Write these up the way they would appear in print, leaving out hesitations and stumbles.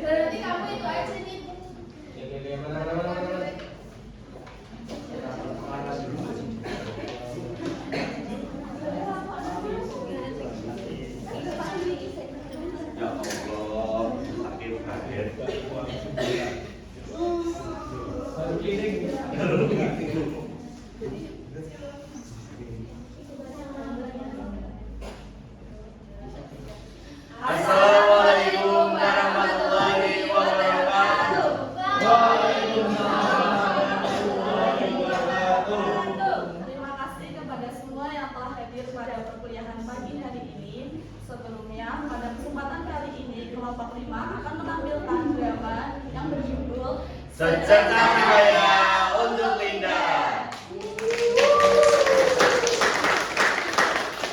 Berarti kamu itu aja nih. Ya Allah, sakit banget. Assalamualaikum warahmatullahi wabarakatuh. Terima kasih kepada semua yang telah hadir pada perkuliahan pagi hari ini. Sebelumnya, pada kesempatan kali ini, kelompok 5 akan menampilkan drama yang berjudul Secerca Budaya untuk Linda.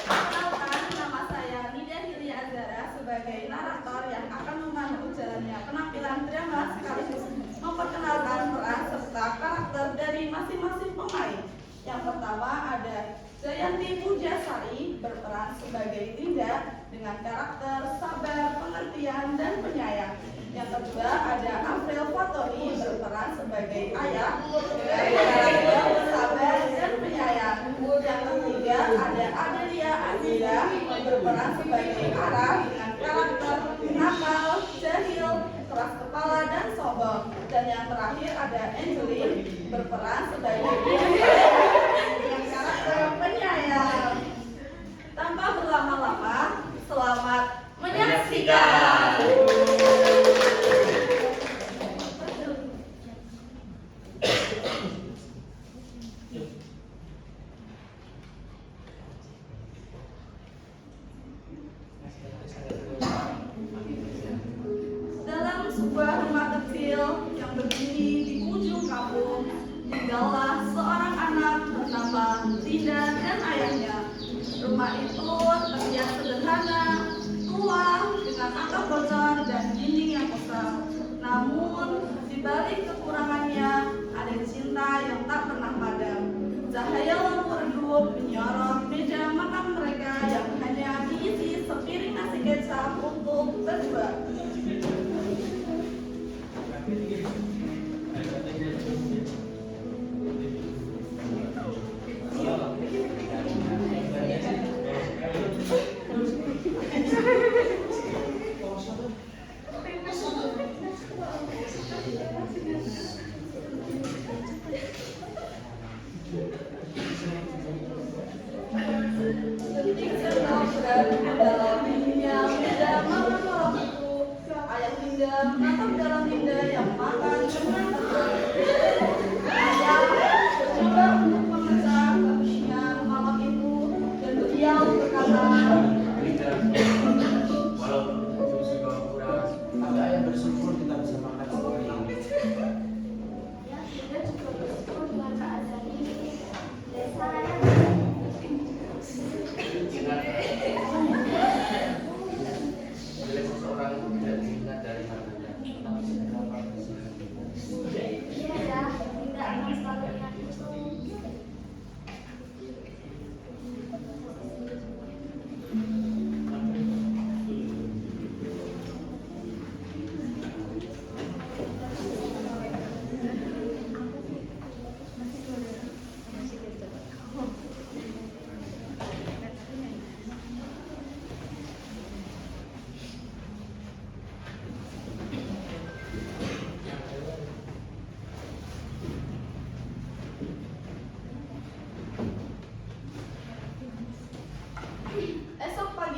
Perkenalkan, nama saya Nida Hilya Azara sebagai narator yang akan memandu jalannya penampilan drama sekaligus memperkenalkan peran serta karakter dari masing-masing pemain. Yang pertama ada Jayanti Pujasari berperan sebagai Linda dengan karakter sabar, pengertian, dan penyayang. Yang kedua ada April Fatori berperan sebagai ayah dengan karakter sabar dan penyayang. Yang ketiga ada Adelia Azira berperan sebagai Ara dengan karakter nakal, jahil, keras kepala, dan sombong. Dan yang terakhir ada Angeline berperan sebagai dengan karakter penyayang. Tanpa berlama-lama, selamat menyaksikan. Dalam sebuah rumah kecil yang berdiri di ujung kampung, tinggallah seorang anak bernama Linda dan ayahnya. Rumah itu terlihat sederhana, tua, dengan atap bocor dan dinding yang kusam. Namun, di balik kekurangannya, ada cinta yang tak pernah padam. Cahaya lampu redup menyorot meja makan mereka yang hanya diisi sepiring nasi kecap untuk berdua. Detik senang berada dalam dunia meja makan malam itu.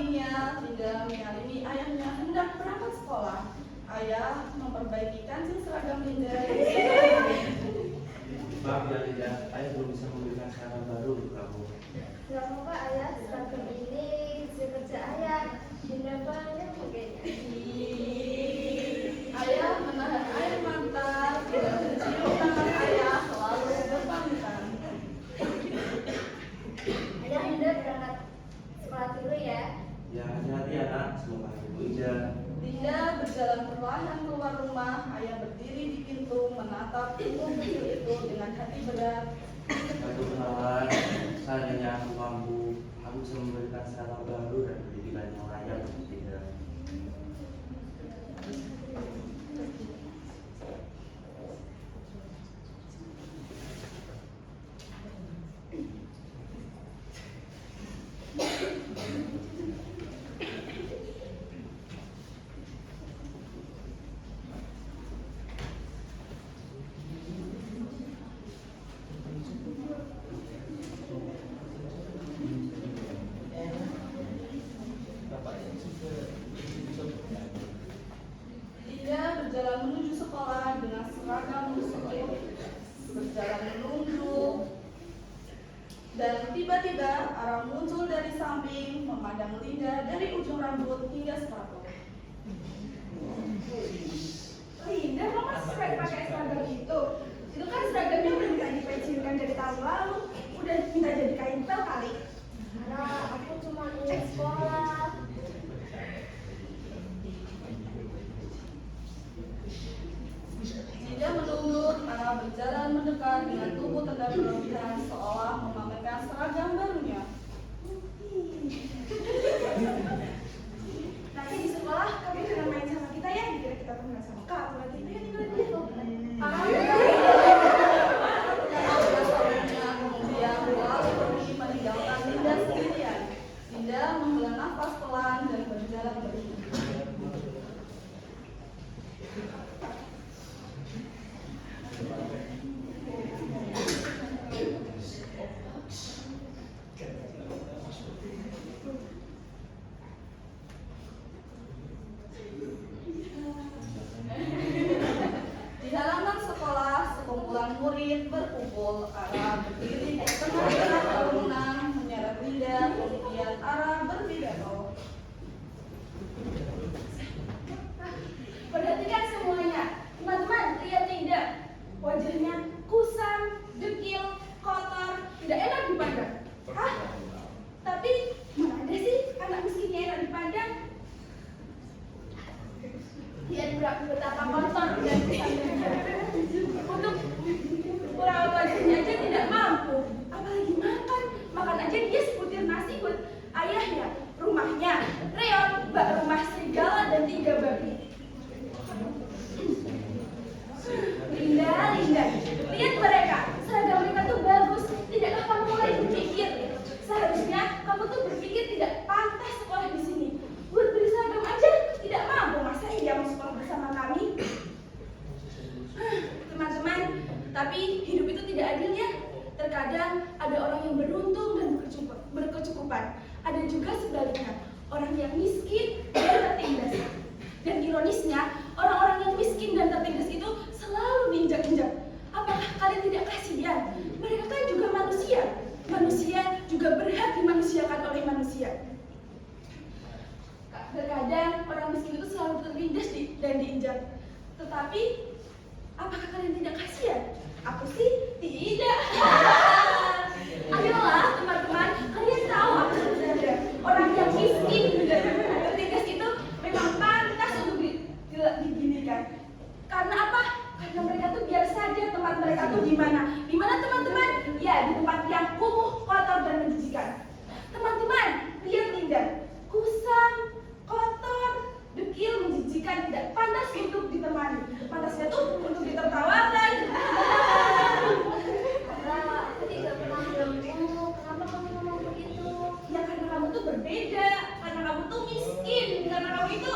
paginya, Linda menyalimi ayahnya hendak berangkat sekolah. Ayah memperbaiki kancing seragam Linda. Maaf ya Linda, ayah belum bisa memberikan seragam baru untuk kamu. Gak apa-apa ayah, seragam ini hasil kerja ayah. Dinda banyak pakainya. Ayah menahan air mata dan mencium tangan ayah lalu berpamitan. Ayah Dinda berangkat sekolah dulu ya. Ya hati-hati ya nak, semoga ibu indah. Dinda berjalan perlahan keluar rumah. Ayah berdiri di pintu menatap tubuh kecil itu dengan hati berat. Aku kenalan, seandainya aku mampu, aku bisa memberikan seragam baru dan pendidikan yang layak untuk Linda. Linda berjalan menuju sekolah dengan seragam musuh, berjalan menunduk, dan tiba-tiba Ara muncul dari samping, memandang Linda dari ujung rambut hingga sepatu. Linda, kamu masih suka pakai seragam itu? Itu kan seragamnya udah minta dipensiunkan dari tahun lalu. Udah minta jadi kain pel kali. Ara, aku cuma ingin sekolah. Linda menunduk, Ara berjalan mendekat dengan tubuh tegak berlebihan seolah memamerkan seragam barunya. Nanti di sekolah kamu jangan main sama kita ya. Dikira kita temenan sama kamu lagi. Ayo tinggal di situ. Kemudian lalu pergi meninggalkan Linda sendirian. Linda menghela nafas pelan dan berjalan pergi. Di halaman sekolah, sekumpulan murid berkumpul. Ara berdiri di tengah-tengah kerumunan, menyeret Linda, kemudian Ara berpidato. Perhatikan semuanya. Teman-teman, lihat Linda. Wajahnya kusam, dekil, kotor, tidak enak dipandang. Hah? Tapi mana ada sih anak miskinnya enak dipandang? Lihat betapa kotor dan kusam. Untuk merawat wajahnya aja tidak mampu. Apalagi makan. Makan aja dia sebutir nasi buat ayahnya. Rumahnya, reot, bak rumah serigala dan 3 babi. Linda, lihat mereka. Seragam mereka tuh bagus. Tidakkah kamu mulai berpikir? Seharusnya kamu tuh berpikir tidak pantas sekolah di sini. Buat beli seragam aja tidak mampu. Masa iya mau sekolah bersama kami? Teman-teman, tapi hidup itu tidak adil ya. Terkadang ada orang yang beruntung dan berkecukupan. Ada juga sebaliknya, orang yang miskin dan tertindas. Dan ironisnya, orang-orang yang miskin dan tertindas itu selalu diinjak-injak. Apakah kalian tidak kasihan? Mereka kan juga manusia. Manusia juga berhak dimanusiakan oleh manusia. Terkadang orang miskin itu selalu tertindas dan diinjak. Tetapi, apakah kalian tidak kasihan? Aku sih tidak. Ayolah teman-teman, kalian tahu apa sebenarnya orang yang miskin dan tertindas itu memang pantas untuk diginikan. Karena apa? Karena mereka tuh biar saja tempat mereka tuh di mana? Di mana teman-teman? Ya, di tempat yang kumuh, kotor dan menjijikan. Teman-teman, lihat Linda, kusam, kotor, dekil, menjijikan, tidak pantas untuk ditemani. Pantasnya tuh untuk ditertawakan. Aku tidak pernah bilang kenapa kamu ngomong begitu? Ya karena kamu tuh berbeda, karena kamu tuh miskin, karena kamu itu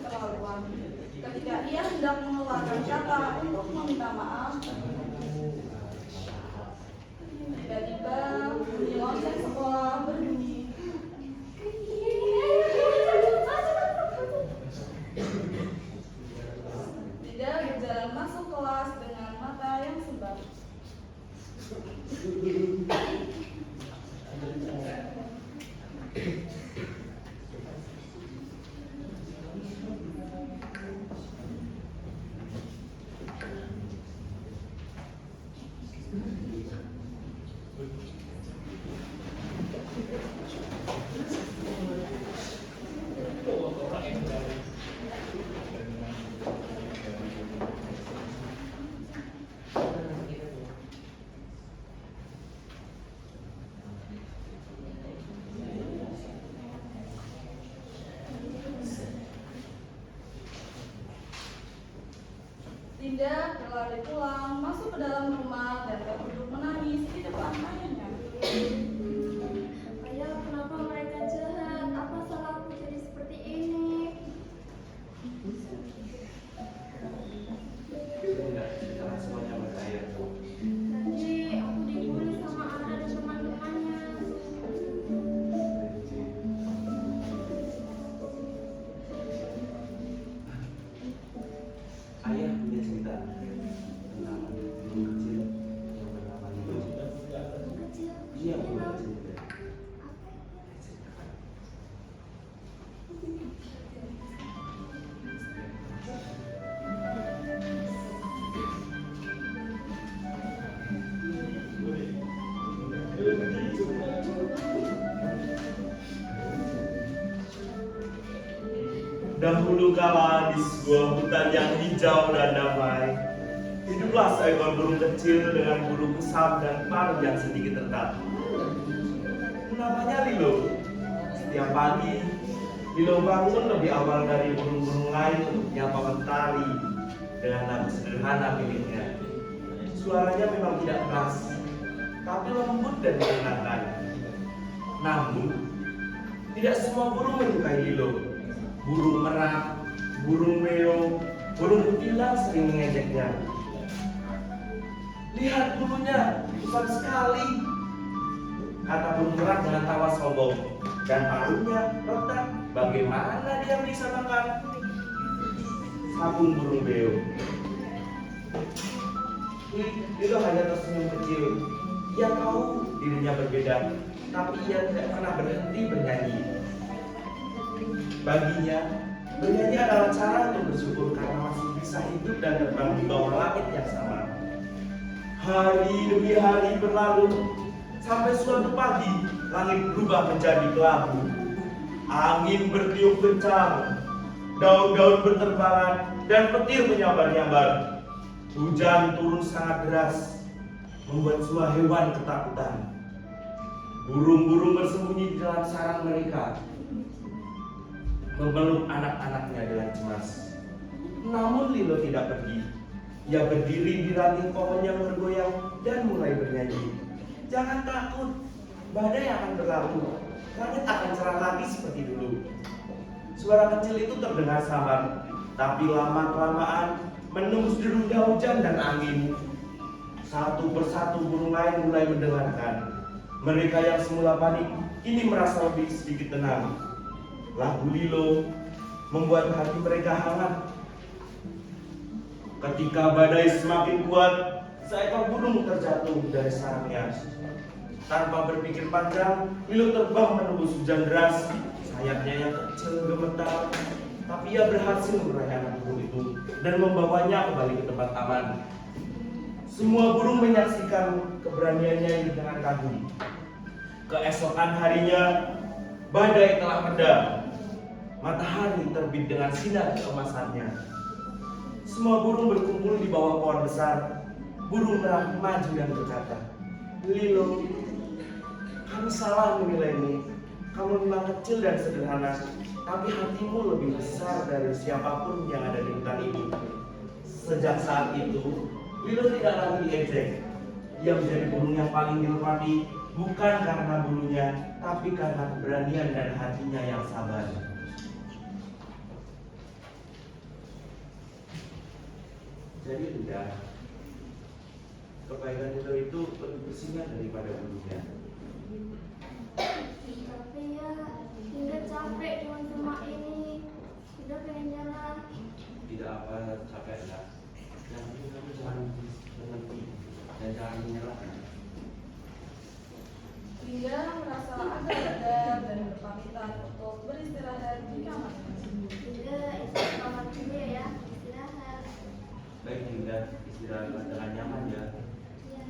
keterlaluan. Ketika ia hendak mengeluarkan kata untuk meminta maaf, tiba-tiba bunyi lonceng sekolah berbunyi. Tidak berjalan masuk kelas dengan mata yang sebab. Linda berlari pulang, masuk ke dalam rumah dan duduk menangis di depan ayahnya. Ayah, kenapa mereka jahat? Apa salahku jadi seperti ini? Enggak, karena semuanya berkaya. Tadi aku dibully sama Ara dan teman-temannya. Ayah punya cerita tentang guru kecil yang bernama Lilo. Kecil. Iya, guru kecil. Dahulu kala di sebuah hutan yang hijau dan damai, hiduplah seekor burung kecil dengan bulu kusam dan paruh yang sedikit retak. Namanya Lilo. Setiap pagi, Lilo bangun lebih awal dari burung-burung lain untuk menyapa mentari dengan lagu sederhana miliknya. Suaranya memang tidak keras, tapi lembut dan menyenangkan. Namun, tidak semua burung menyukai Lilo. Burung merak, burung beo, burung kutilang sering mengejeknya. Lihat bulunya, besar sekali, kata burung merak dengan tawa sombong. Dan paruhnya retak, bagaimana dia bisa makan? Sambung burung beo. Lilo hanya tersenyum kecil. Ia tahu dirinya berbeda, tapi ia tidak pernah berhenti bernyanyi. Baginya, bernyanyi adalah cara untuk bersyukur karena masih bisa hidup dan terbang di bawah langit yang sama. Hari demi hari berlalu, sampai suatu pagi, langit berubah menjadi kelabu. Angin bertiup kencang, daun-daun berterbangan, dan petir menyambar-nyambar. Hujan turun sangat deras, membuat semua hewan ketakutan. Burung-burung bersembunyi di dalam sarang mereka, memeluk anak-anaknya dengan cemas. Namun Lilo tidak pergi. Ia berdiri di ranting pohon yang bergoyang dan mulai bernyanyi. Jangan takut, badai akan berlalu. Langit akan cerah lagi seperti dulu. Suara kecil itu terdengar samar, tapi lama-kelamaan menembus derungnya hujan dan angin. Satu persatu burung lain mulai mendengarkan. Mereka yang semula panik kini merasa lebih sedikit tenang. Lagu Lilo membuat hati mereka hangat. Ketika badai semakin kuat, seekor burung terjatuh dari sarangnya. Tanpa berpikir panjang, Lilo terbang menembus hujan deras. Sayapnya yang kecil gemetar, tapi ia berhasil meraih anak burung itu dan membawanya kembali ke tempat aman. Semua burung menyaksikan keberaniannya dengan kagum. Keesokan harinya, badai telah reda. Matahari terbit dengan sinar keemasannya. Semua burung berkumpul di bawah pohon besar. Burung merak maju dan berkata, Lilo, kami salah menilaimu. Kamu memang kecil dan sederhana, tapi hatimu lebih besar dari siapapun yang ada di hutan ini. Sejak saat itu, Lilo tidak lagi diejek. Ia menjadi burung yang paling dihormati, bukan karena bulunya, tapi karena keberanian dan hatinya yang sabar. Jadi udah, kebaikan itu lebih bersinar daripada buruknya. Tapi ya, Dinda capek dengan rumah ini. Dinda pengen jalan. Tidak apa capeklah. Yang penting kamu jangan berhenti dan jangan menyerah. Dinda merasa agak lega dan berpamitan untuk beristirahat di kamar. Dinda istirahat kamar dulu ya, istirahat. Baik Dinda, istirahat dengan nyaman ya. Ya.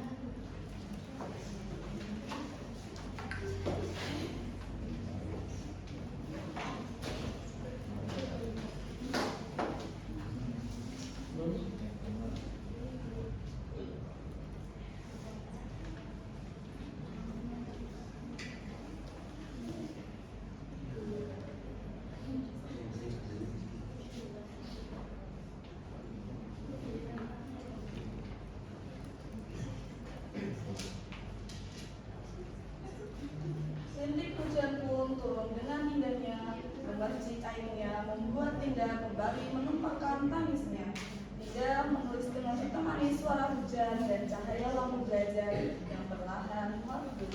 Rintik hujan pun turun dengan indahnya, memercik airnya membuat Dinda kembali menumpahkan tangisnya. Dinda menulis dengan ditemani suara hujan dan cahaya lampu gajah yang perlahan meredup.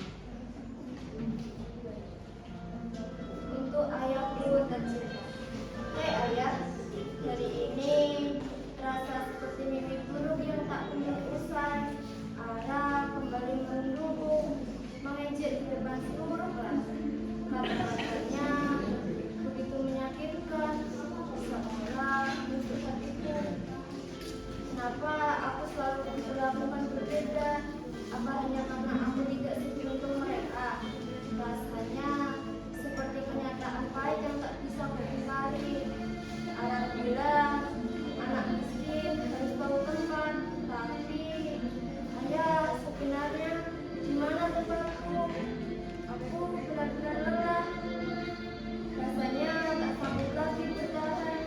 Untuk ayahku tercinta. Hai ayah, hari ini terasa seperti mimpi buruk yang tak kunjung usai. Ara kembali menunggu, mengejek di depan seluruh kelas. Kata-katanya begitu menyakitkan, seolah menusuk hatiku. Kenapa aku selalu diperlakukan berbeda? Apa hanya karena aku tidak sepi untuk mereka? Rasanya seperti kenyataan pahit yang tak bisa berhindari. Ayah bilang anak miskin harus tahu tempat, tapi ayah sebenarnya di mana tempatku? Aku benar-benar lelah. Rasanya tak sanggup lagi bertahan.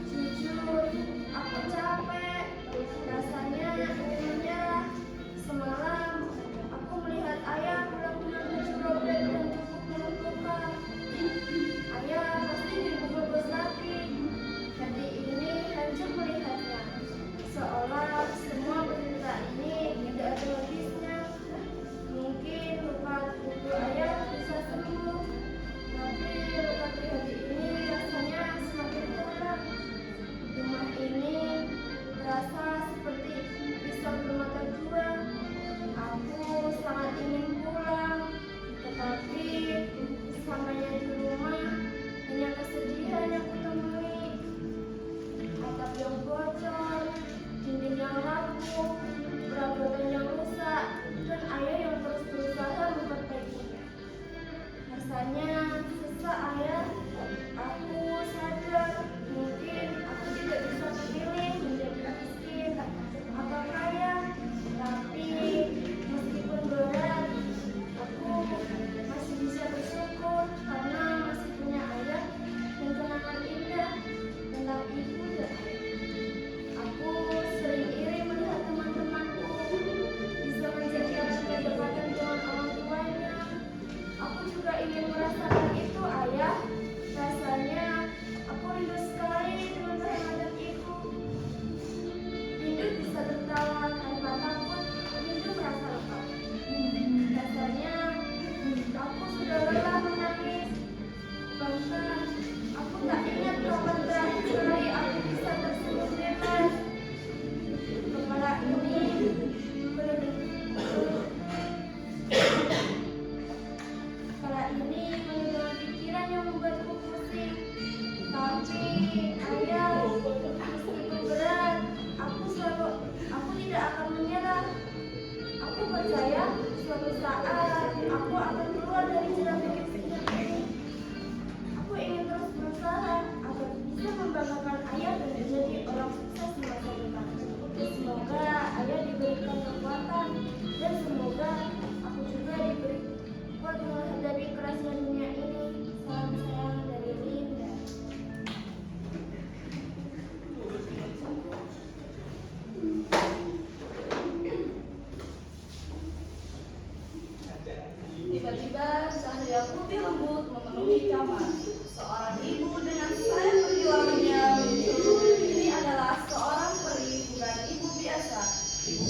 Jujur, aku capek. Rasanya ingin menyerah. Semalam aku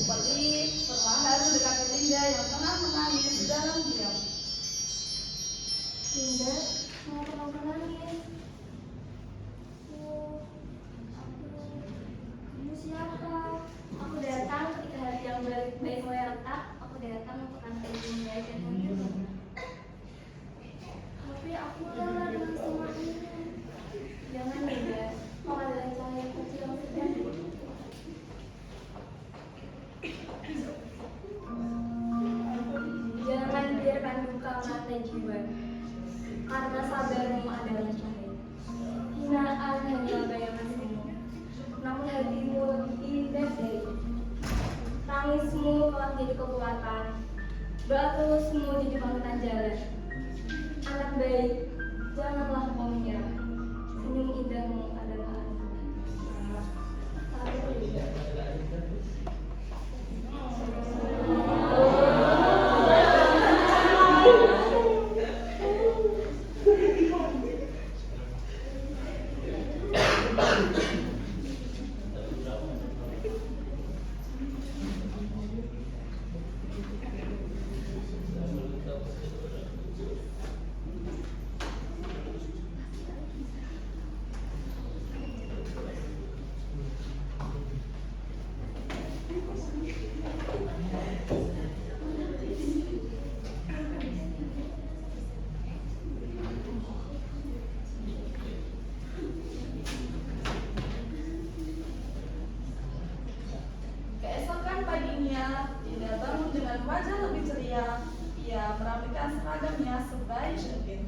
Peri perlahan mendekati Linda yang tengah menangis dalam diam. Linda, kenapa kamu nangis? Kamu siapa? Aku datang ketika hati yang baik mulai retak. Aku datang untuk antar Linda dan Linda. Tapi aku lelah dengan semua ini. Jangan Linda, kau adalah cahaya kecil yang sedang. Jangan biarkan duka melantai jiwa, karena sabarmu adalah cahaya. Hinaan hanyalah bayangan semu, namun hatimu lebih indah dari itu. Tangismu kelak jadi kekuatan, doa tulusmu jadi panutan jalan. Anak baik, janganlah kau menyerah. Senyum indahmu adalah anugerah. Sabar Linda. Keesokan paginya, Linda bangun dengan wajah lebih ceria. Ia merapikan seragamnya sebaik mungkin.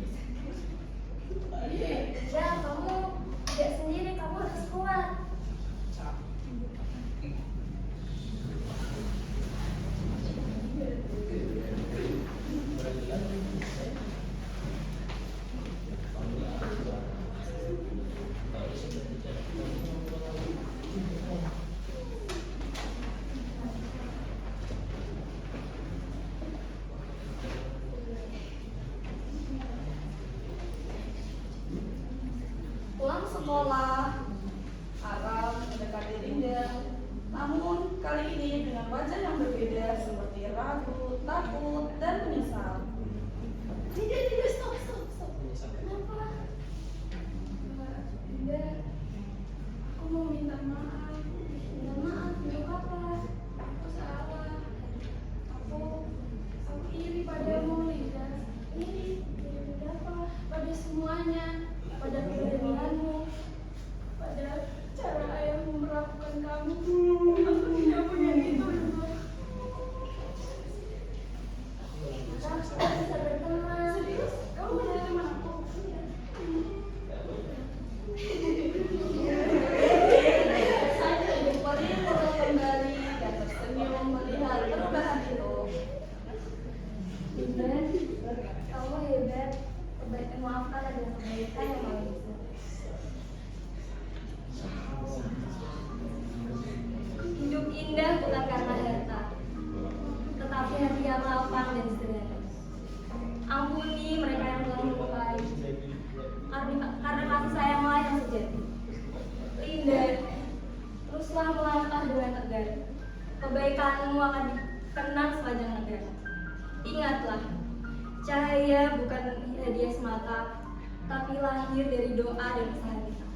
Linda, kamu tidak sendiri, kamu harus kuat. Pulang sekolah, Aram mendekati Linda. Namun kali ini dengan wajah yang berbeda seperti ragu, takut, dan menyesal. Linda, stop. Kenapa? Linda, aku mau minta maaf. Minta maaf, untuk apa? Aku salah. Aku iri padamu, Linda. Iri pada apa? Pada semuanya. Pada keberanianmu, pada cara ayahmu melakukan kamu. Aku tidak punya itu, Linda. Kita bisa berteman. Serius? Kamu menjadi teman aku? Peri mulai kembali dan tersenyum melihat perubahan itu. Linda, kamu hebat. Kebaikan maafkan adalah kebaikan yang paling besar. Hidup indah bukan karena harta, tetapi hati yang lapang dan sederhana. Ampuni mereka yang telah melukai, karena kasih sayanglah yang sejati. Linda, teruslah melangkah dengan tegar. Kebaikanmu akan dikenang sepanjang negara. Ingatlah, cahaya bukan hadiah semata, tapi lahir dari doa dan usaha kita.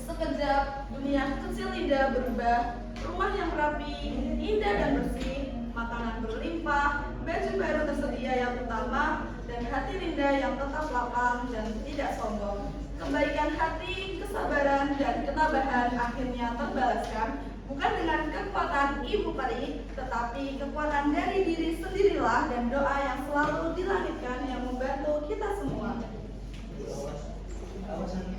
Sekejap, dunia kecil Linda berubah. Rumah yang rapi, indah dan bersih, makanan berlimpah, baju baru tersedia yang utama, dan hati Linda yang tetap lapang dan tidak sombong. Kebaikan hati, kesabaran, dan ketabahan akhirnya terbalaskan, bukan dengan kekuatan Ibu Peri, tetapi kekuatan dari diri sendirilah dan doa yang selalu dilangitkan yang membantu kita semua. Kawasan